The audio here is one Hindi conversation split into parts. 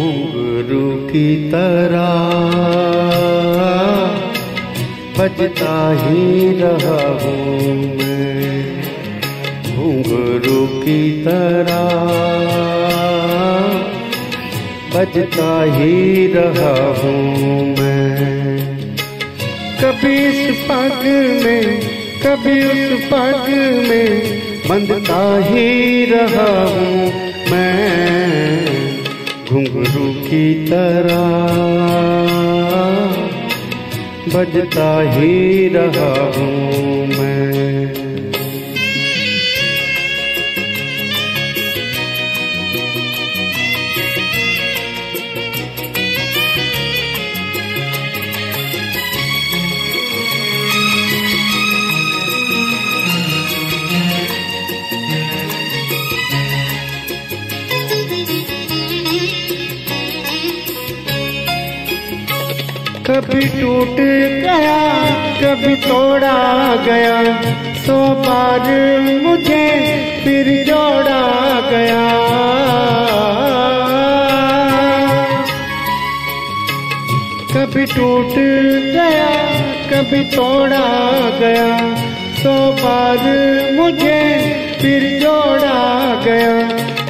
घुंघरू की तरह बजता ही रहा हूँ मैं, घुंघरू की तरह बजता ही रहा हूँ मैं। कभी इस पग में कभी उस पग में बंधता ही रहा हूँ मैं, घुंघरू की तरह बजता ही रहा हूँ मैं। कभी टूट गया कभी तोड़ा गया, 100 बार मुझे फिर जोड़ा गया। कभी टूट गया कभी तोड़ा गया, 100 बार मुझे फिर जोड़ा गया।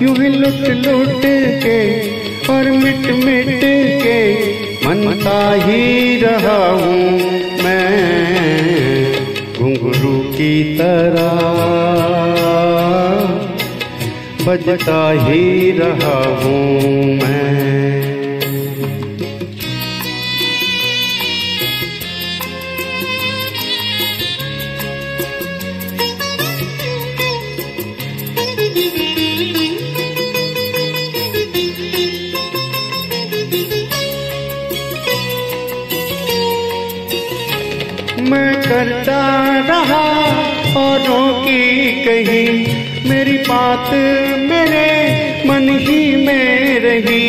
यूं ही लुट लुट के और मिट मिट के मनता ही रहा हूँ मैं, घुंघरू की तरह बजता ही रहा हूँ मैं। मैं करता रहा औरों की कही, मेरी बात मेरे मन ही में रही।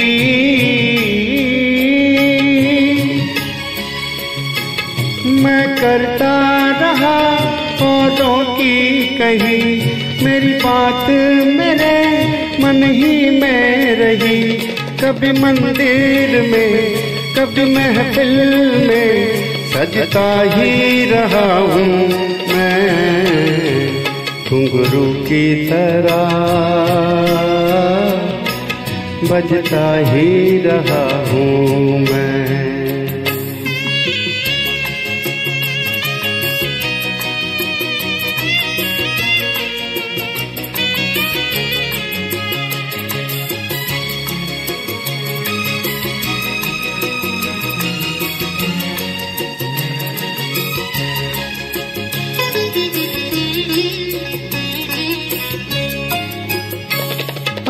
मैं करता रहा औरों की कही, मेरी बात मेरे मन ही में रही। कभी मंदिर में कभी महफिल में सजता ही रहा हूँ मैं, घुंघरू की तरह बजता ही रहा हूँ मैं।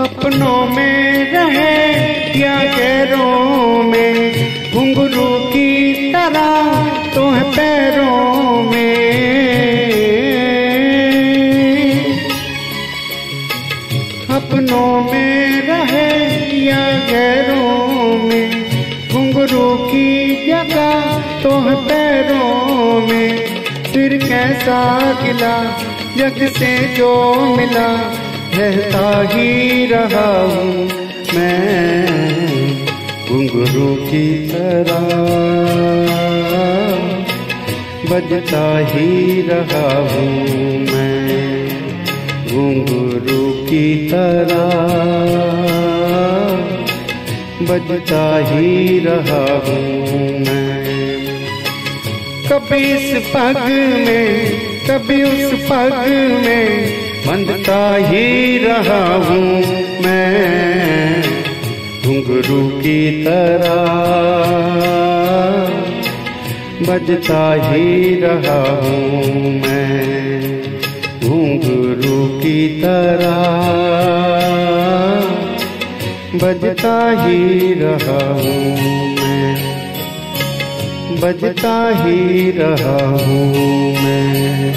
अपनों में रहे या गैरों में, घुंघरू की तरह तो है पैरों में। अपनों में रहे या गैरों में, घुंघरू की जगह तो है पैरों में। फिर कैसा गिला जग से जो मिला, रहता ही रहा हूँ मैं, घुंघरू की तरह बजता ही रहा हूँ मैं, घुंघरू की तरह बजता ही रहा हूँ मैं। कभी इस पग में कभी उस पग में बंधता ही रहा हूँ मैं, घुंघरू की तरह बजता ही रहा हूँ मैं, घुंघरू की तरह बजता ही रहा हूँ मैं, बजता ही रहा हूँ मैं।